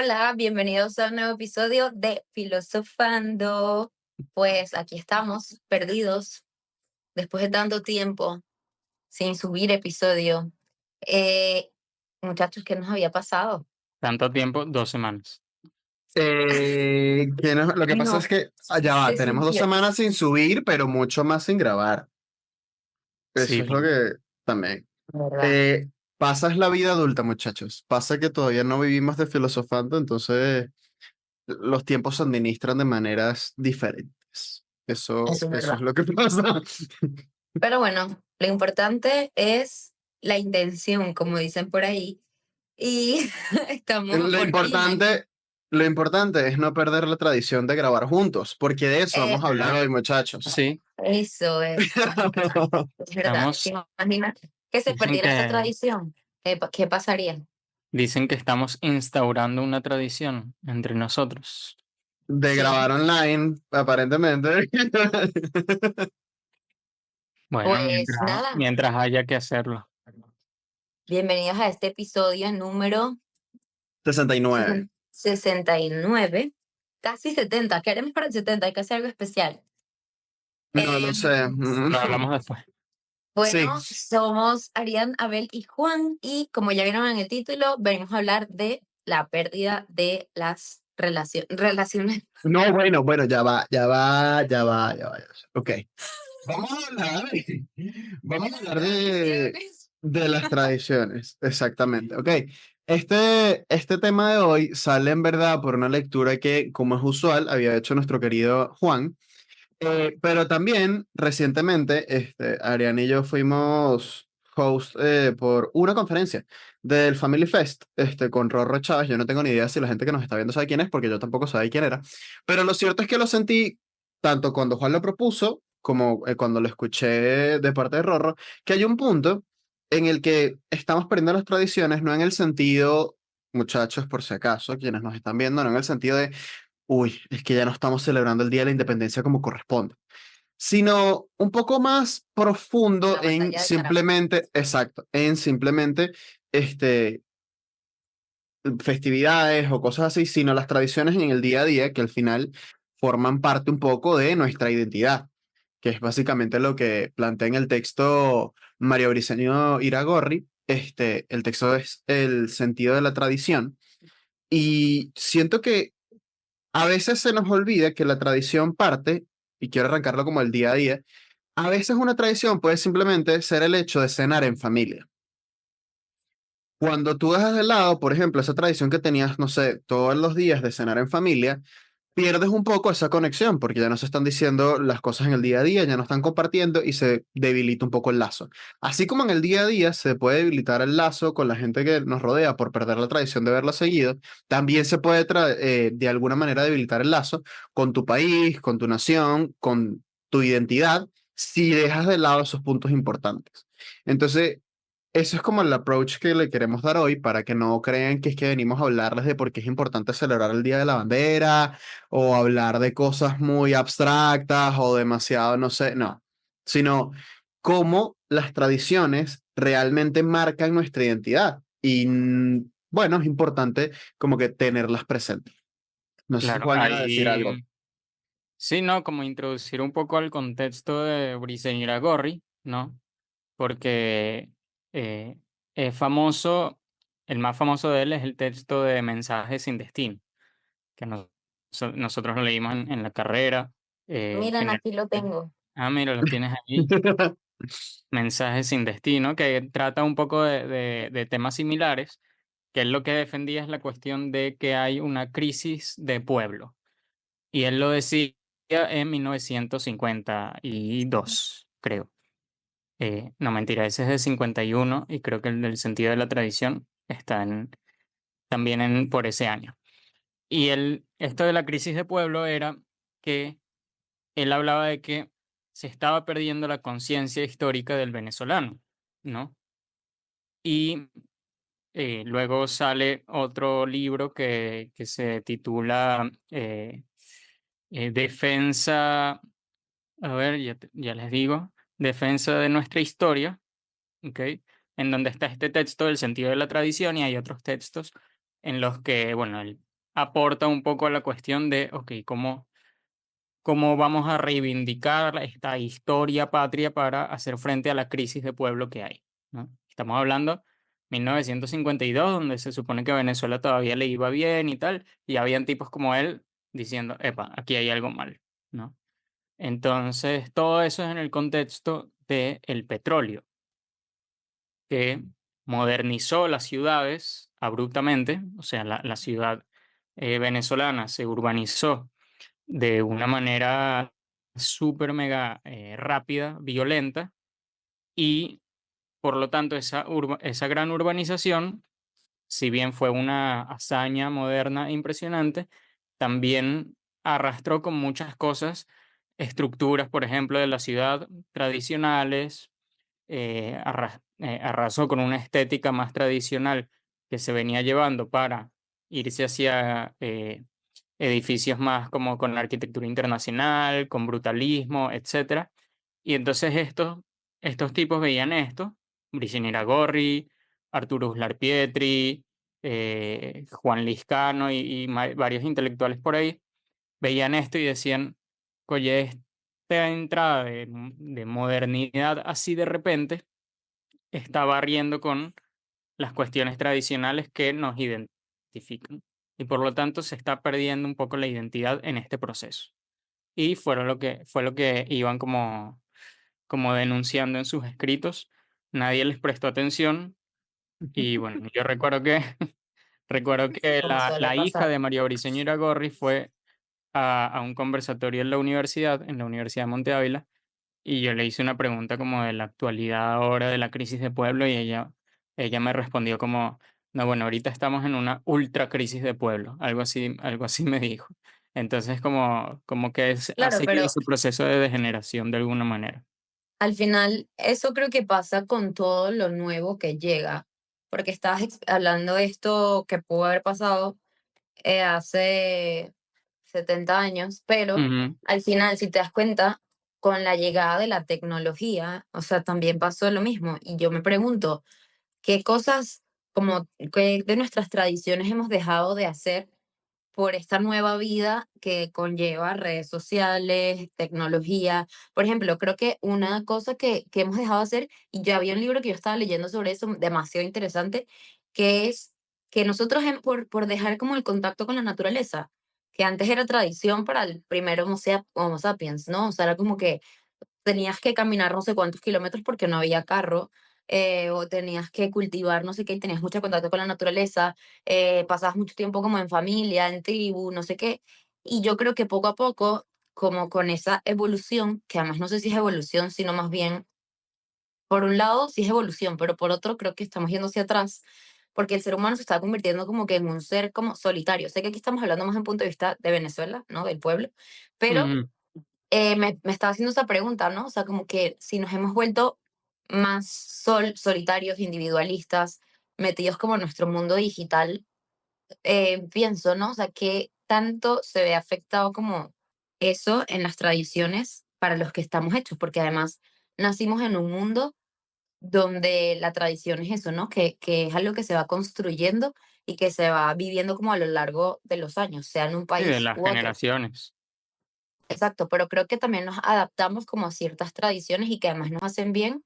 Hola, bienvenidos a un nuevo episodio de Filosofando. Pues aquí estamos, perdidos, después de tanto tiempo sin subir episodio. Eh, Muchachos, ¿qué nos había pasado? Tanto tiempo, 2 semanas. Lo que pasa es No, que ya va, se tenemos dos sintió, semanas sin subir, pero mucho más sin grabar. Eso Sí, es lo que también. ¿verdad? Eh, Pasa es la vida adulta, muchachos. Pasa que todavía no vivimos de filosofando, entonces los tiempos se administran de maneras diferentes. Eso es Eso es verdad. lo que pasa. Pero bueno, lo importante es la intención, como dicen por ahí. Y estamos Lo por fin. importante, lo importante es no perder la tradición de grabar juntos, porque de eso vamos a hablar hoy, muchachos. sí. Eso es verdad. ¿Te Estamos, imaginas que se dicen perdiera esa que, tradición? ¿Qué pasaría? dicen que estamos instaurando una tradición entre nosotros. De Sí. grabar online, aparentemente. Bueno, Pues nada, mientras haya que hacerlo. bienvenidos a este episodio número 69. 69, casi 70. ¿Qué haremos para el 70? Hay que hacer algo especial. No lo sé. Lo hablamos después. Sí, Bueno, somos Arián, Abel y Juan, y como ya vieron en el título, venimos a hablar de la pérdida de las relaciones. no, bueno, ya va. Ok. Vamos a hablar, vamos a hablar de las tradiciones, exactamente. Ok. Este tema de hoy sale en verdad por una lectura que, como es usual, había hecho nuestro querido Juan. Pero también recientemente, Ariane y yo fuimos host por una conferencia del Family Fest con Rorro Chávez. Yo no tengo ni idea si la gente que nos está viendo sabe quién es, porque yo tampoco sabía quién era. Pero lo cierto es que lo sentí tanto cuando Juan lo propuso como cuando lo escuché de parte de Rorro, que hay un punto en el que estamos perdiendo las tradiciones, no en el sentido, muchachos, por si acaso, quienes nos están viendo, no en el sentido de uy, es que ya no estamos celebrando el Día de la Independencia como corresponde, sino un poco más profundo La en batalla de Caracas. simplemente, exacto, en simplemente este, festividades o cosas así, sino las tradiciones en el día a día que al final forman parte un poco de nuestra identidad, que es básicamente lo que plantea en el texto Mario Briceño Iragorri. El texto es el sentido de la tradición y siento que a veces se nos olvida que la tradición parte, y quiero arrancarlo como el día a día, a veces una tradición puede simplemente ser el hecho de cenar en familia. Cuando tú dejas de lado, por ejemplo, esa tradición que tenías, no sé, todos los días de cenar en familia, pierdes un poco esa conexión porque ya no se están diciendo las cosas en el día a día, ya no están compartiendo y se debilita un poco el lazo. Así como en el día a día se puede debilitar el lazo con la gente que nos rodea por perder la tradición de verla seguido, también se puede de alguna manera debilitar el lazo con tu país, con tu nación, con tu identidad, si dejas de lado esos puntos importantes. Entonces, eso es como el approach que le queremos dar hoy para que no crean que es que venimos a hablarles de por qué es importante celebrar el Día de la Bandera o hablar de cosas muy abstractas o demasiado, no sé, no, sino cómo las tradiciones realmente marcan nuestra identidad. Y bueno, es importante como que tenerlas presentes. No sé si Claro, Juan iba a decir ahí algo. sí, ¿no? Como introducir un poco al contexto de Briceño Iragorri, ¿no? Porque eh, es famoso, el más famoso de él es el texto de Mensajes sin destino, que nosotros lo leímos en la carrera. Miren, aquí lo Generalmente. tengo. Ah, mira, lo tienes ahí. Mensajes sin destino, que trata un poco de temas similares, que él lo que defendía es la cuestión de que hay una crisis de pueblo. Y él lo decía en 1952, creo. No, mentira, ese es de 51 y creo que el del sentido de la tradición está también por ese año. Y esto de la crisis de pueblo era que él hablaba de que se estaba perdiendo la conciencia histórica del venezolano, ¿no? Y luego sale otro libro que se titula Defensa, a ver, ya les digo, Defensa de nuestra historia, ¿ok? En donde está este texto del sentido de la tradición y hay otros textos en los que, bueno, él aporta un poco a la cuestión de, ok, ¿cómo vamos a reivindicar esta historia patria para hacer frente a la crisis de pueblo que hay, ¿no? Estamos hablando 1952, donde se supone que a Venezuela todavía le iba bien y tal, y habían tipos como él diciendo, epa, aquí hay algo mal, ¿no? Entonces, todo eso es en el contexto del petróleo, que modernizó las ciudades abruptamente, o sea, la ciudad venezolana se urbanizó de una manera súper mega rápida, violenta, y por lo tanto esa gran urbanización, si bien fue una hazaña moderna impresionante, también arrastró con muchas cosas, estructuras, por ejemplo, de la ciudad tradicionales, arrasó con una estética más tradicional que se venía llevando para irse hacia edificios más como con arquitectura internacional, con brutalismo, etcétera. Y entonces estos tipos veían esto, Briceño Iragorri, Arturo Uslar Pietri, Juan Liscano y varios intelectuales por ahí, veían esto y decían, oye, esta entrada de modernidad así de repente está barriendo con las cuestiones tradicionales que nos identifican. Y por lo tanto se está perdiendo un poco la identidad en este proceso. Y fue lo que iban como denunciando en sus escritos. Nadie les prestó atención. Y bueno, yo recuerdo que, recuerdo que como suele la hija pasar. de María Briceño Iragorri fue a un conversatorio en la Universidad de Monte Ávila, y yo le hice una pregunta como de la actualidad ahora de la crisis de pueblo y ella me respondió como, no, bueno, ahorita estamos en una ultra crisis de pueblo, algo así me dijo. Entonces como que ha Claro, seguido pero su proceso de degeneración de alguna manera. al final eso creo que pasa con todo lo nuevo que llega, porque estabas hablando de esto que pudo haber pasado hace 70 años, pero Ujú, al final, si te das cuenta, con la llegada de la tecnología, o sea, también pasó lo mismo. Y yo me pregunto, ¿qué cosas como que de nuestras tradiciones hemos dejado de hacer por esta nueva vida que conlleva redes sociales, tecnología? Por ejemplo, creo que una cosa que hemos dejado de hacer, y yo había un libro que yo estaba leyendo sobre eso, demasiado interesante, que es que nosotros por dejar como el contacto con la naturaleza, que antes era tradición para el primer Homo sapiens, ¿no? O sea, era como que tenías que caminar no sé cuántos kilómetros porque no había carro, o tenías que cultivar no sé qué, y tenías mucho contacto con la naturaleza, pasabas mucho tiempo como en familia, en tribu, no sé qué. Y yo creo que poco a poco, como con esa evolución, que además no sé si es evolución, sino más bien, por un lado sí es evolución, pero por otro creo que estamos yendo hacia atrás, porque el ser humano se está convirtiendo como que en un ser como solitario. Sé que aquí estamos hablando más en punto de vista de Venezuela, ¿no? Del pueblo, pero ujú, me estaba haciendo esa pregunta, ¿no? O sea, como que si nos hemos vuelto más solitarios, individualistas, metidos como en nuestro mundo digital, pienso, ¿no? O sea, ¿qué tanto se ve afectado como eso en las tradiciones para los que estamos hechos? Porque además nacimos en un mundo donde la tradición es eso, ¿no? Que es algo que se va construyendo y que se va viviendo como a lo largo de los años, sea en un sí, de país las u otro. generaciones. Exacto, pero creo que también nos adaptamos como a ciertas tradiciones y que además nos hacen bien,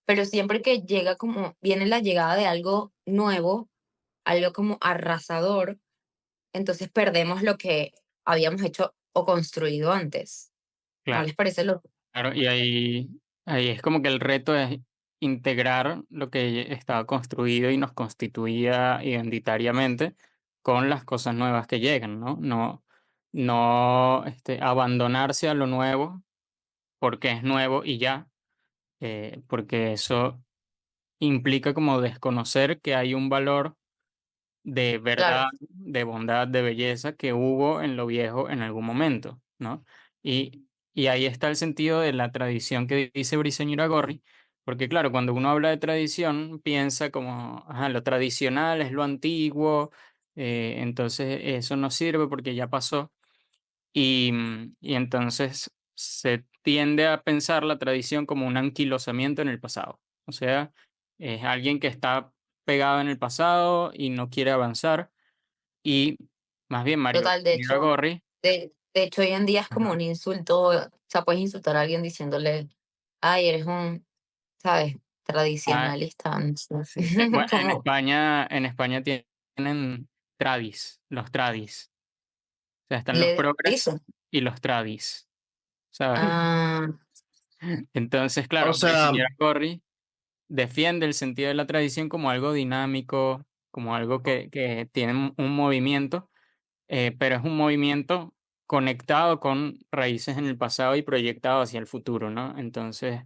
pero siempre que llega como, viene la llegada de algo nuevo, algo como arrasador, entonces perdemos lo que habíamos hecho o construido antes. ¿No Claro. les parece loco? Claro, y ahí es como que el reto es integrar lo que estaba construido y nos constituía identitariamente con las cosas nuevas que llegan, ¿no? No abandonarse a lo nuevo porque es nuevo y ya, porque eso implica como desconocer que hay un valor de Claro, verdad, de bondad, de belleza que hubo en lo viejo en algún momento, ¿no? Y ahí está el sentido de la tradición que dice Briceño Iragorri, porque claro, cuando uno habla de tradición, piensa como, ajá, lo tradicional es lo antiguo, entonces eso no sirve porque ya pasó, y entonces se tiende a pensar la tradición como un anquilosamiento en el pasado, o sea, es alguien que está pegado en el pasado y no quiere avanzar, y Más bien, Mario, Total, de hecho, Gorri, de hecho hoy en día es como ajá, un insulto, o sea, puedes insultar a alguien diciéndole, ay, eres un, ¿sabes? ah, Tradicionalista, no sé, bueno, como, En España tienen tradis, los tradis. O sea, están los le progres dicen, y los tradis, ¿sabes? ah, Entonces, O claro, sea, Virginia Gorri defiende el sentido de la tradición como algo dinámico, como algo que tiene un movimiento, pero es un movimiento conectado con raíces en el pasado y proyectado hacia el futuro, ¿no? Entonces,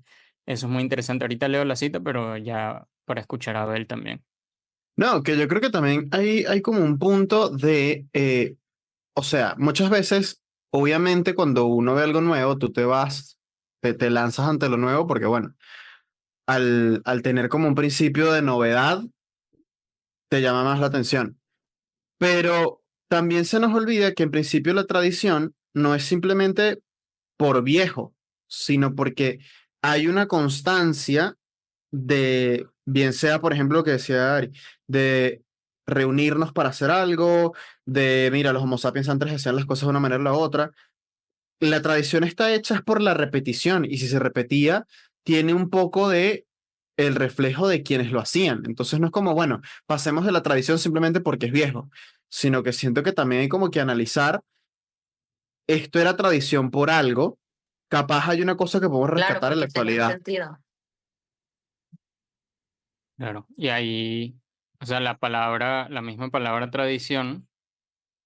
eso es muy interesante. Ahorita leo la cita, pero ya para escuchar a Abel también. no, que yo creo que también hay como un punto de, o sea, muchas veces, obviamente, cuando uno ve algo nuevo, tú te vas, te lanzas ante lo nuevo, porque bueno, al tener como un principio de novedad, te llama más la atención. Pero también se nos olvida que en principio la tradición no es simplemente por viejo, sino porque hay una constancia de, bien sea, por ejemplo, lo que decía Ari, de reunirnos para hacer algo, de, mira, los Homo sapiens antes hacían las cosas de una manera o la otra. La tradición está hecha es por la repetición, y si se repetía, tiene un poco de el reflejo de quienes lo hacían. Entonces no es como, bueno, pasemos de la tradición simplemente porque es viejo, sino que siento que también hay como que analizar, esto era tradición por algo, capaz hay una cosa que podemos claro, rescatar en la porque tenía un actualidad. sentido. Claro. Y ahí, o sea, la misma palabra tradición,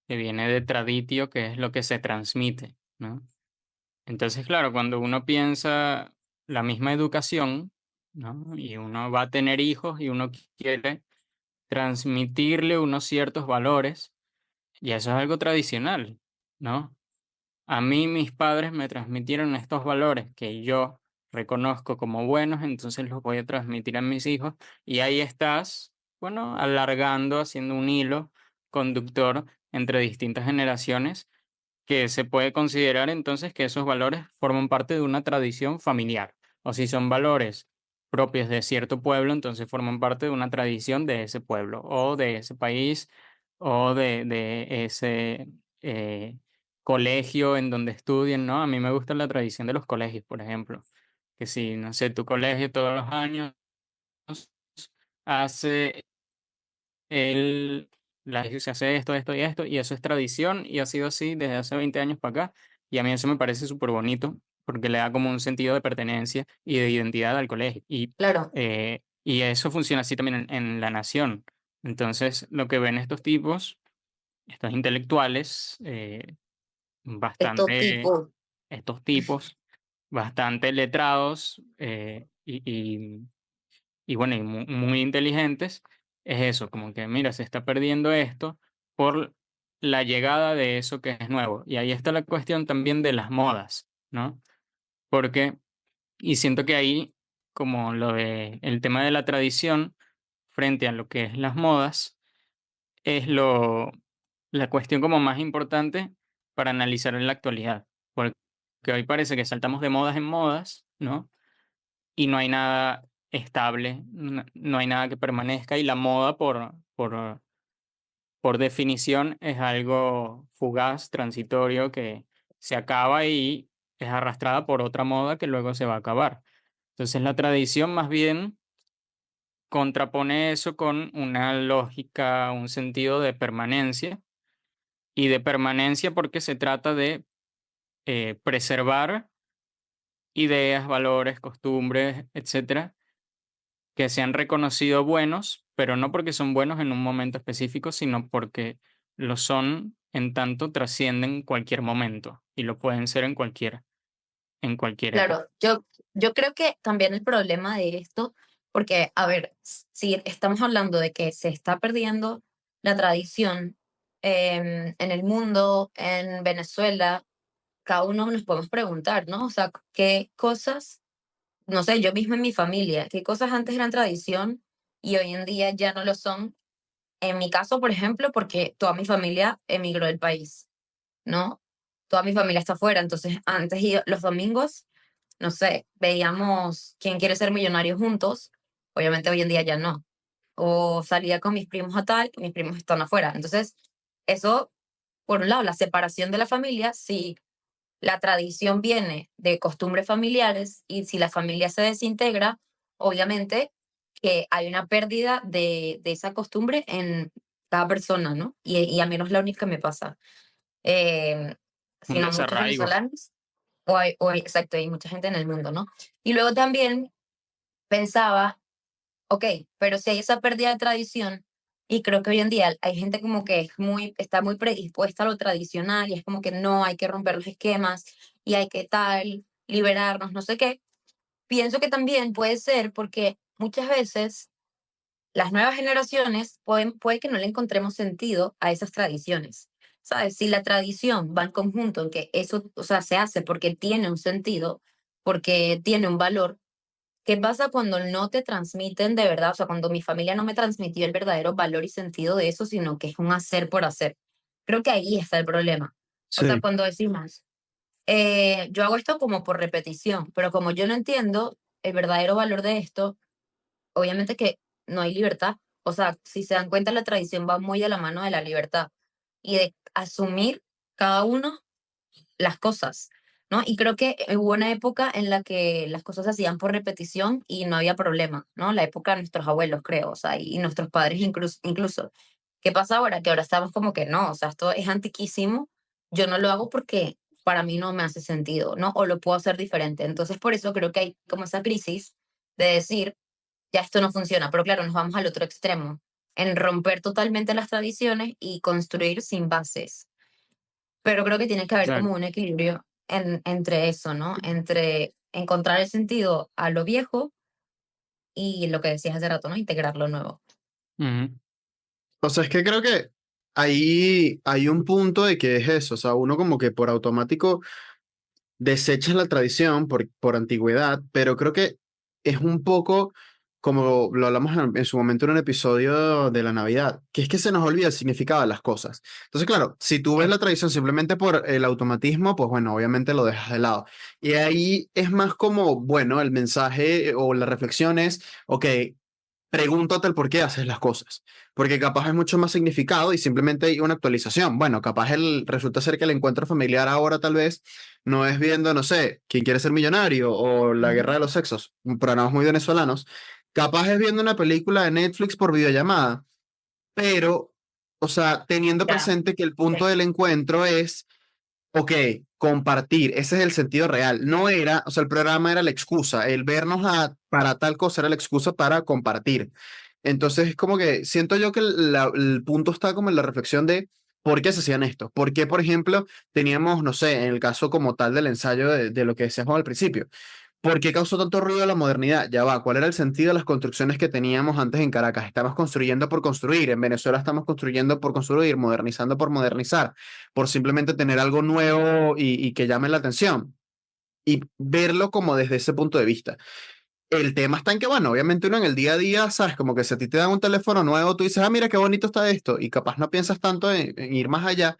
que viene de traditio, que es lo que se transmite, ¿no? Entonces, claro, cuando uno piensa la misma educación, ¿no? Y uno va a tener hijos y uno quiere transmitirle unos ciertos valores, y eso es algo tradicional, ¿no? A mí mis padres me transmitieron estos valores que yo reconozco como buenos, entonces los voy a transmitir a mis hijos y ahí estás, bueno, alargando, haciendo un hilo conductor entre distintas generaciones que se puede considerar entonces que esos valores forman parte de una tradición familiar. O si son valores propios de cierto pueblo, entonces forman parte de una tradición de ese pueblo o de ese país o de ese eh, colegio en donde estudien, ¿no? A mí me gusta la tradición de los colegios, por ejemplo, que si, no sé, tu colegio todos los años hace él, se hace esto, esto y esto, y eso es tradición y ha sido así desde hace 20 años para acá. Y a mí eso me parece súper bonito porque le da como un sentido de pertenencia y de identidad al colegio. Claro, Y eso funciona así también en la nación. Entonces, lo que ven estos tipos, estos intelectuales, estos bastante, tipos, estos tipos, bastante letrados y bueno, y muy inteligentes, es eso, como que mira, se está perdiendo esto por la llegada de eso que es nuevo. Y ahí está la cuestión también de las modas, ¿no? Porque, y siento que ahí, como lo de el tema de la tradición frente a lo que es las modas, es la cuestión como más importante para analizar en la actualidad. Porque hoy parece que saltamos de modas en modas, ¿no? Y no hay nada estable, no hay nada que permanezca y la moda por definición es algo fugaz, transitorio, que se acaba y es arrastrada por otra moda que luego se va a acabar. Entonces la tradición más bien contrapone eso con una lógica, un sentido de permanencia y de permanencia porque se trata de preservar ideas, valores, costumbres, etcétera, que se han reconocido buenos, pero no porque son buenos en un momento específico, sino porque lo son en tanto trascienden cualquier momento y lo pueden ser en cualquier época. claro, yo creo que también el problema de esto, porque, a ver, si estamos hablando de que se está perdiendo la tradición en el mundo, en Venezuela, cada uno nos podemos preguntar, ¿no? O sea, ¿qué cosas, no sé, yo misma en mi familia, qué cosas antes eran tradición y hoy en día ya no lo son? En mi caso, por ejemplo, porque toda mi familia emigró del país, ¿no? Toda mi familia está afuera, entonces antes los domingos, no sé, veíamos quién quiere ser millonario juntos, obviamente hoy en día ya no. O salía con mis primos a tal, mis primos están afuera. Entonces, eso por un lado, la separación de la familia, si la tradición viene de costumbres familiares y si la familia se desintegra, obviamente que hay una pérdida de esa costumbre en cada persona, ¿no? Y a mí no es la única que me pasa, eh, Un sino muchos desarraigo. venezolanos, exacto, hay mucha gente en el mundo, ¿no? Y luego también pensaba, ok, pero si hay esa pérdida de tradición, y creo que hoy en día hay gente como que está muy predispuesta a lo tradicional y es como que no, hay que romper los esquemas y hay que tal, liberarnos, no sé qué. Pienso que también puede ser porque muchas veces las nuevas generaciones puede que no le encontremos sentido a esas tradiciones. ¿Sabes? Si la tradición va en conjunto en que eso, o sea, se hace porque tiene un sentido, porque tiene un valor. ¿Qué pasa cuando no te transmiten de verdad? O sea, cuando mi familia no me transmitió el verdadero valor y sentido de eso, sino que es un hacer por hacer. Creo que ahí está el problema. O sea, Sí, cuando decimos, yo hago esto como por repetición, pero como yo no entiendo el verdadero valor de esto, obviamente que no hay libertad. O sea, si se dan cuenta, la tradición va muy de la mano de la libertad y de asumir cada uno las cosas, ¿no? Y creo que hubo una época en la que las cosas se hacían por repetición y no había problema, ¿no? La época de nuestros abuelos, creo, o sea, y nuestros padres incluso. ¿Qué pasa ahora? Que ahora estamos como que no, o sea, esto es antiquísimo, yo no lo hago porque para mí no me hace sentido, ¿no? O lo puedo hacer diferente. Entonces, por eso creo que hay como esa crisis de decir, ya esto no funciona, pero claro, nos vamos al otro extremo, en romper totalmente las tradiciones y construir sin bases, pero creo que tiene que haber como Exacto. un equilibrio entre eso, ¿no? Entre encontrar el sentido a lo viejo y lo que decías hace rato, ¿no? Integrar lo nuevo. Ujú. o sea, es que creo que ahí hay un punto de que es eso, o sea, uno como que por automático desecha la tradición por antigüedad, pero creo que es un poco como lo hablamos en su momento en un episodio de la Navidad, que es que se nos olvida el significado de las cosas. Entonces, claro, si tú ves Eh, la tradición simplemente por el automatismo, pues bueno, obviamente lo dejas de lado. Y ahí es más como, bueno, el mensaje o la reflexión es, ok, pregúntate el por qué haces las cosas, porque capaz es mucho más significado y simplemente hay una actualización. Bueno, capaz resulta ser que el encuentro familiar ahora tal vez no es viendo, no sé, quién quiere ser millonario o la Ujú. guerra de los sexos, programas muy venezolanos, capaz es viendo una película de Netflix por videollamada, pero, o sea, teniendo Ya, presente que el punto sí. del encuentro es ok, compartir, ese es el sentido real. No era, o sea, el programa era la excusa, el vernos para tal cosa era la excusa para compartir. Entonces es como que siento yo que el punto está como en la reflexión de por qué se hacían esto. ¿Por qué, por ejemplo, teníamos, no sé, en el caso como tal del ensayo de lo que decíamos al principio? ¿Por qué causó tanto ruido la modernidad? Ya va, ¿cuál era el sentido de las construcciones que teníamos antes en Caracas? Estamos construyendo por construir, en Venezuela estamos construyendo por construir, modernizando por modernizar, por simplemente tener algo nuevo y que llame la atención y verlo como desde ese punto de vista. El tema está en que, bueno, obviamente uno en el día a día, sabes, como que si a ti te dan un teléfono nuevo, tú dices, ah, mira qué bonito está esto, y capaz no piensas tanto en ir más allá,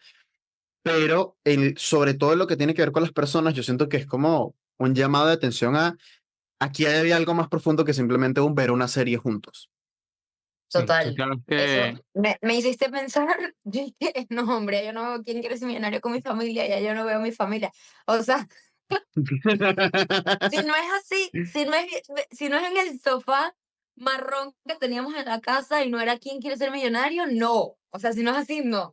pero sobre todo en lo que tiene que ver con las personas, yo siento que es como un llamado de atención a aquí había algo más profundo que simplemente un ver una serie juntos. Sí, tú Total. sabes Eso que me hiciste pensar, yo dije, no, hombre, yo no veo quién quiere ser millonario con mi familia, ya yo no veo mi familia. O sea, si no es así, si no es en el sofá marrón que teníamos en la casa y no era quién quiere ser millonario, no. O sea, si no es así, no.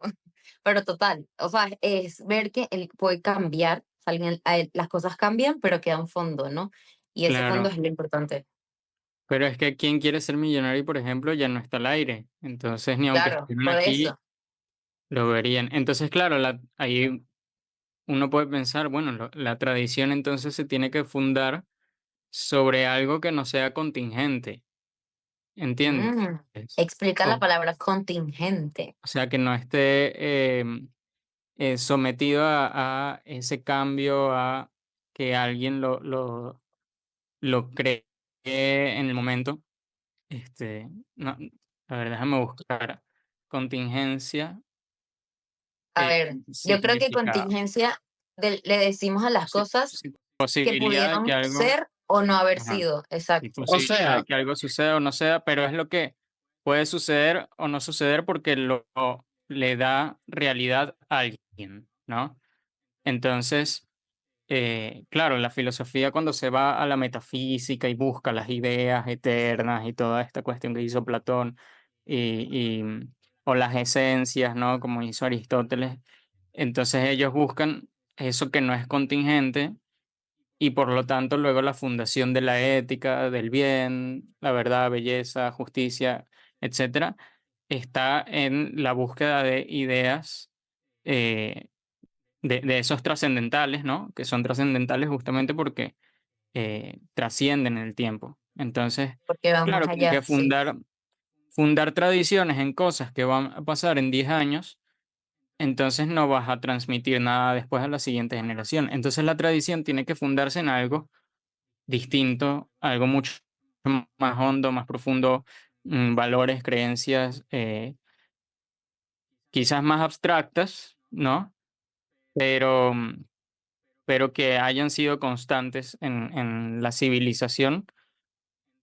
Pero total, o sea, es ver que él puede cambiar, o sea, las cosas cambian, pero queda un fondo, ¿no? Y ese fondo claro, es lo importante. pero es que quien quiere ser millonario, por ejemplo, ya no está al aire. Entonces, ni aunque Claro, estuvieran por aquí, eso. lo verían. Entonces, claro, ahí uno puede pensar, bueno, la tradición entonces se tiene que fundar sobre algo que no sea contingente, ¿entiendes? Mm, explica la O, palabra contingente. o sea, que no esté sometido a ese cambio, a que alguien lo cree en el momento. No, a ver, déjame buscar contingencia, A ver, yo creo que significado, contingencia le decimos a las cosas que posibilidad de que pudieron algo, ser o no haber ajá, sido. y Exacto. O posibilidad de sea, que algo suceda o no sea, pero es lo que puede suceder o no suceder porque le da realidad a alguien, ¿no? Entonces, claro, la filosofía cuando se va a la metafísica y busca las ideas eternas y toda esta cuestión que hizo Platón o las esencias, ¿no? Como hizo Aristóteles, entonces ellos buscan eso que no es contingente y por lo tanto luego la fundación de la ética, del bien, la verdad, belleza, justicia, etcétera, está en la búsqueda de ideas eh, de esos trascendentales, ¿no? Que son trascendentales justamente porque trascienden el tiempo. Entonces, porque va más claro, como allá, que sí. fundar tradiciones en cosas que van a pasar en 10 años, entonces no vas a transmitir nada después a la siguiente generación. Entonces la tradición tiene que fundarse en algo distinto, algo mucho más hondo, más profundo, valores, creencias, quizás más abstractas, ¿no? Pero, pero que hayan sido constantes en la civilización,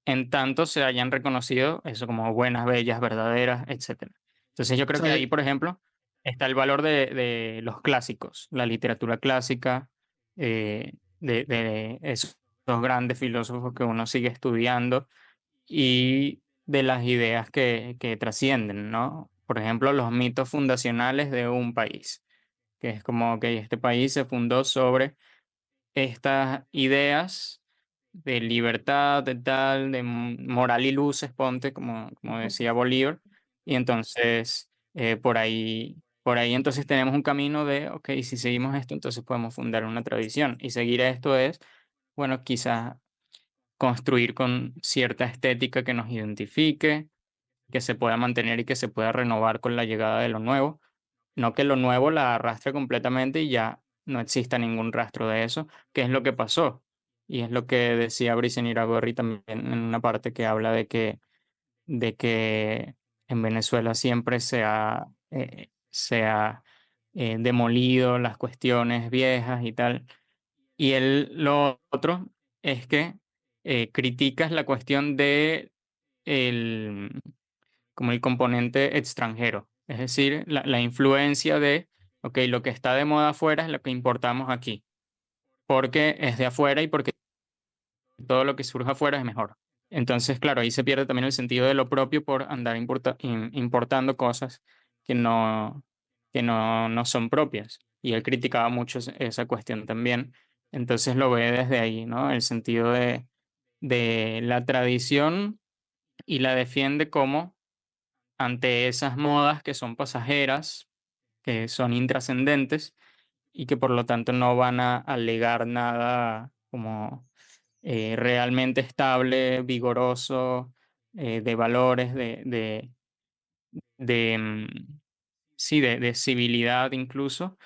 en tanto se hayan reconocido eso como buenas, bellas, verdaderas, etcétera. Entonces yo creo que ahí, Sí, por ejemplo, está el valor de los clásicos, la literatura clásica, de esos grandes filósofos que uno sigue estudiando y de las ideas que trascienden, ¿no? Por ejemplo, los mitos fundacionales de un país, que es como que este país se fundó sobre estas ideas de libertad, de tal, de moral y luces, ponte, como decía Bolívar, y entonces por ahí entonces tenemos un camino de, ok, si seguimos esto, entonces podemos fundar una tradición, y seguir esto es, bueno, quizás construir con cierta estética que nos identifique, que se pueda mantener y que se pueda renovar con la llegada de lo nuevo. No que lo nuevo la arrastre completamente y ya no exista ningún rastro de eso, que es lo que pasó. Y es lo que decía Briceño Iragorri también en una parte que habla de que en Venezuela siempre se ha demolido las cuestiones viejas y tal. Y lo otro es que criticas la cuestión de el, como el componente extranjero, es decir, la influencia de, ok, lo que está de moda afuera es lo que importamos aquí, porque es de afuera y porque todo lo que surge afuera es mejor. Entonces, claro, ahí se pierde también el sentido de lo propio por andar importando cosas que no son propias. Y él criticaba mucho esa cuestión también. Entonces lo ve desde ahí, ¿no? El sentido de la tradición y la defiende como ante esas modas que son pasajeras, que son intrascendentes y que por lo tanto no van a alegar nada como realmente estable, vigoroso, de valores, de, mm, sí, de civilidad incluso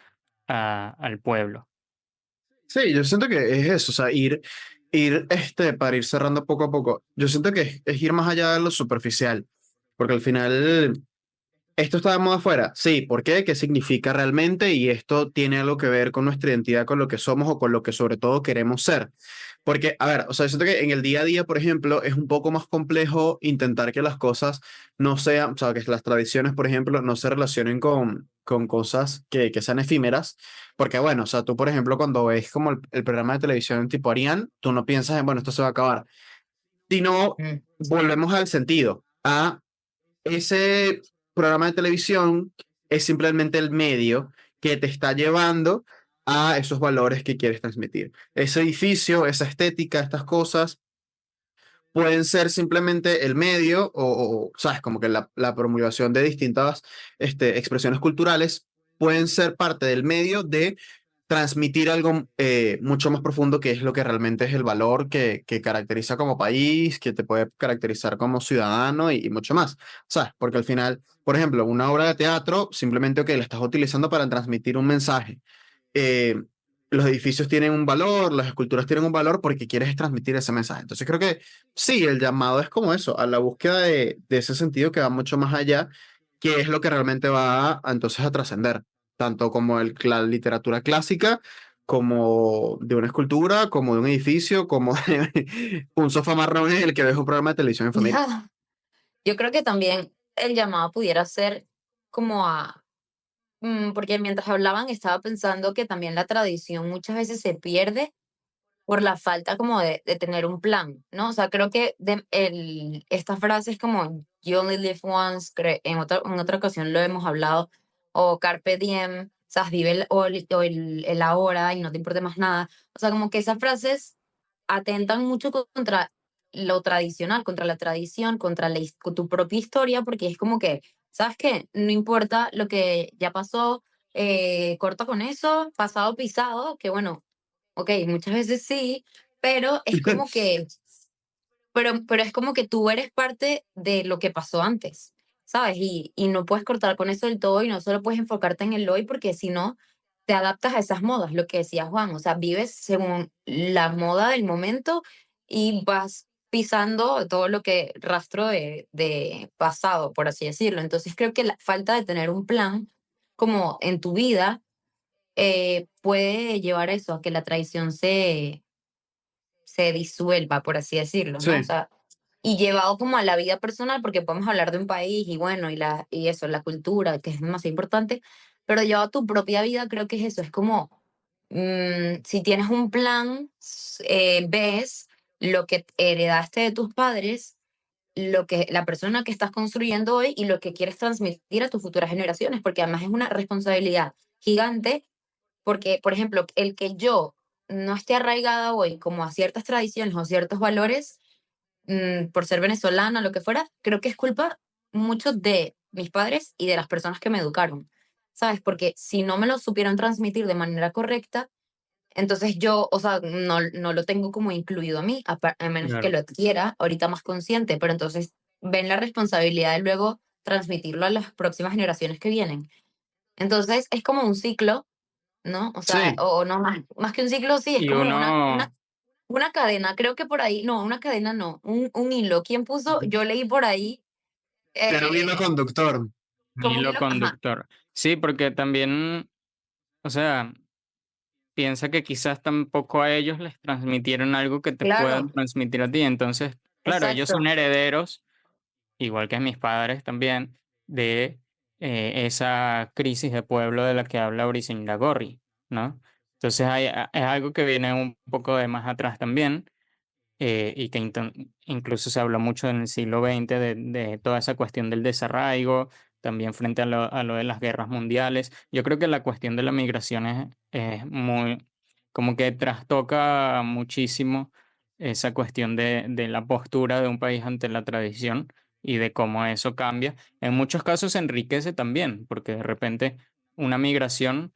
al pueblo. sí, yo siento que es eso, o sea, para ir cerrando poco a poco, yo siento que es ir más allá de lo superficial, porque al final ¿esto está de moda afuera? Sí, ¿por qué? ¿Qué significa realmente? Y esto tiene algo que ver con nuestra identidad, con lo que somos o con lo que sobre todo queremos ser. Porque, a ver, o sea, yo siento que en el día a día, por ejemplo, es un poco más complejo intentar que las cosas no sean, o sea, que las tradiciones, por ejemplo, no se relacionen con cosas que sean efímeras. Porque, bueno, o sea, tú, por ejemplo, cuando ves como el programa de televisión tipo Ariane, tú no piensas en, bueno, esto se va a acabar, sino Mm. volvemos al sentido, a ese programa de televisión es simplemente el medio que te está llevando a esos valores que quieres transmitir. Ese edificio, esa estética, estas cosas pueden ser simplemente el medio ¿sabes? Como que la promulgación de distintas expresiones culturales pueden ser parte del medio de transmitir algo mucho más profundo que es lo que realmente es el valor que caracteriza como país, que te puede caracterizar como ciudadano y mucho más, ¿sabes? Porque al final, por ejemplo, una obra de teatro simplemente que la estás utilizando para transmitir un mensaje. eh, los edificios tienen un valor, las esculturas tienen un valor porque quieres transmitir ese mensaje. Entonces creo que sí, el llamado es como eso, a la búsqueda de ese sentido que va mucho más allá, que es lo que realmente va entonces a trascender, tanto como la literatura clásica, como de una escultura, como de un edificio, como de un sofá marrón en el que ves un programa de televisión en familia. Yo creo que también el llamado pudiera ser como a porque mientras hablaban estaba pensando que también la tradición muchas veces se pierde por la falta como de tener un plan, ¿no? O sea, creo que esta frase es como you only live once, en otra ocasión lo hemos hablado, o carpe diem, o sea, vive el ahora y no te importe más nada. O sea, como que esas frases atentan mucho contra lo tradicional, contra la tradición, contra tu propia historia, porque es como que, ¿sabes qué? No importa lo que ya pasó, corta con eso, pasado pisado, que bueno, ok, muchas veces sí, pero es como que, pero es como que tú eres parte de lo que pasó antes, ¿sabes? Y no puedes cortar con eso del todo y no solo puedes enfocarte en el hoy porque si no, te adaptas a esas modas, lo que decía Juan, o sea, vives según la moda del momento y vas pisando todo lo que rastro de pasado, por así decirlo. Entonces creo que la falta de tener un plan como en tu vida puede llevar eso, a que la tradición se disuelva, por así decirlo, ¿no? O Sí. sea, y llevado como a la vida personal, porque podemos hablar de un país y bueno, y eso, la cultura, que es demasiado importante, pero llevado a tu propia vida, creo que es eso, es como, si tienes un plan, ves lo que heredaste de tus padres, lo que la persona que estás construyendo hoy y lo que quieres transmitir a tus futuras generaciones, porque además es una responsabilidad gigante porque, por ejemplo, el que yo no esté arraigada hoy como a ciertas tradiciones o ciertos valores, por ser venezolana, lo que fuera, creo que es culpa mucho de mis padres y de las personas que me educaron, ¿sabes? Porque si no me lo supieron transmitir de manera correcta, entonces yo, o sea, no lo tengo como incluido a mí, a menos que Claro. lo adquiera ahorita más consciente, pero entonces ven la responsabilidad de luego transmitirlo a las próximas generaciones que vienen. Entonces es como un ciclo, ¿no? O sea, Sí, o no, más que un ciclo, sí, es Y como uno, una cadena, creo que por ahí, no, una cadena no, un hilo. ¿Quién puso? Yo leí por ahí, era un hilo eh, conductor. un como un hilo hilo, ajá, conductor. Sí, porque también, o sea, piensa que quizás tampoco a ellos les transmitieron algo que te puedan claro, transmitir a ti. Entonces, claro, ellos son exacto, herederos, igual que mis padres también, de esa crisis de pueblo de la que habla Briceñora Gorri, ¿no? Entonces es algo que viene un poco de más atrás también, y que incluso se habló mucho en el siglo XX de toda esa cuestión del desarraigo, también frente a lo de las guerras mundiales. Yo creo que la cuestión de la migración es muy, como que trastoca muchísimo esa cuestión de la postura de un país ante la tradición y de cómo eso cambia. En muchos casos enriquece también, porque de repente una migración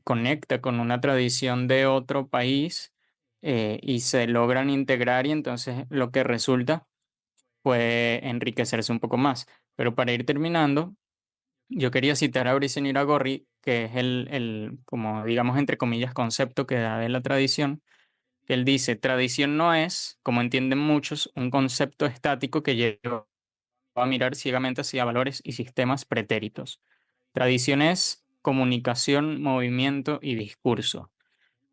conecta con una tradición de otro país, y se logran integrar y entonces lo que resulta puede enriquecerse un poco más. Pero para ir terminando, yo quería citar a Briceño Iragorri, que es como digamos, entre comillas, concepto que da de la tradición, que él dice, tradición no es, como entienden muchos, un concepto estático que lleva a mirar ciegamente hacia valores y sistemas pretéritos. Tradición es comunicación, movimiento y discurso.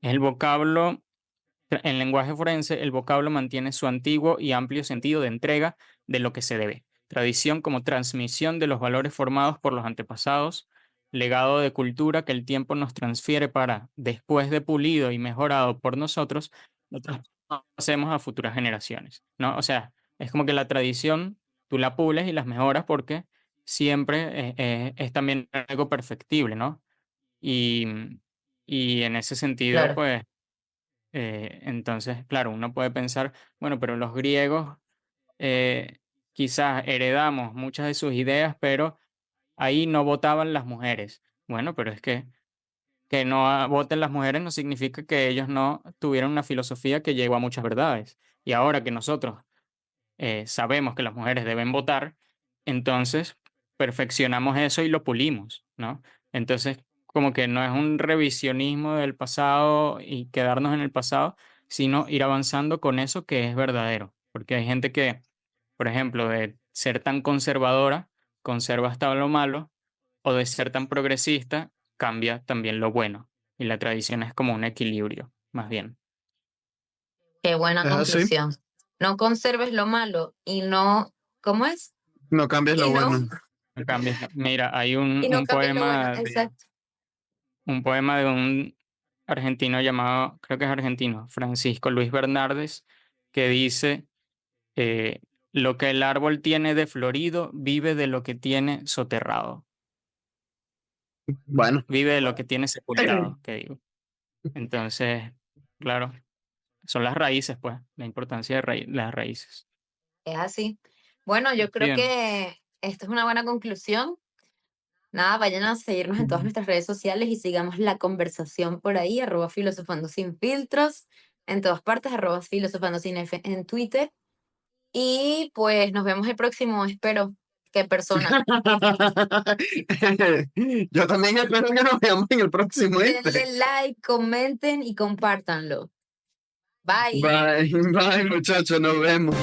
El vocablo, en lenguaje forense, el vocablo mantiene su antiguo y amplio sentido de entrega de lo que se debe. Tradición como transmisión de los valores formados por los antepasados, legado de cultura que el tiempo nos transfiere para, después de pulido y mejorado por nosotros, lo hacemos a futuras generaciones, ¿no? O sea, es como que la tradición tú la pules y las mejoras porque siempre es también algo perfectible, ¿no? Y, y en ese sentido, claro, pues, entonces, claro, uno puede pensar, bueno, pero los griegos quizás heredamos muchas de sus ideas, pero ahí no votaban las mujeres. Bueno, pero es que no voten las mujeres no significa que ellos no tuvieran una filosofía que llegó a muchas verdades. Y ahora que nosotros sabemos que las mujeres deben votar, entonces perfeccionamos eso y lo pulimos, ¿no? Entonces, como que no es un revisionismo del pasado y quedarnos en el pasado, sino ir avanzando con eso que es verdadero. Porque hay gente que, por ejemplo, de ser tan conservadora, conserva hasta lo malo, o de ser tan progresista, cambia también lo bueno. Y la tradición es como un equilibrio, más bien. qué buena ¿Es así? conclusión. No conserves lo malo y no, ¿cómo es? No cambies lo Y no, bueno. No cambies, no. Mira, hay Y no un cambies lo bueno, poema, exacto. un poema de un argentino llamado, creo que es argentino, Francisco Luis Bernardes, que dice, lo que el árbol tiene de florido vive de lo que tiene soterrado, Bueno, vive de lo que tiene sepultado, que digo. Entonces, claro, son las raíces, pues, la importancia de las raíces. Es así. Bueno, yo creo Bien, que esto es una buena conclusión. Nada, vayan a seguirnos en todas nuestras redes sociales y sigamos la conversación por ahí, @filosofando sin filtros, en todas partes, @filosofando sin F en Twitter. Y pues nos vemos el próximo, espero. ¿Qué persona? yo también espero que nos veamos en el próximo, ¿viste? Denle like, comenten y compártanlo. Bye. Bye, bye, muchachos, nos vemos.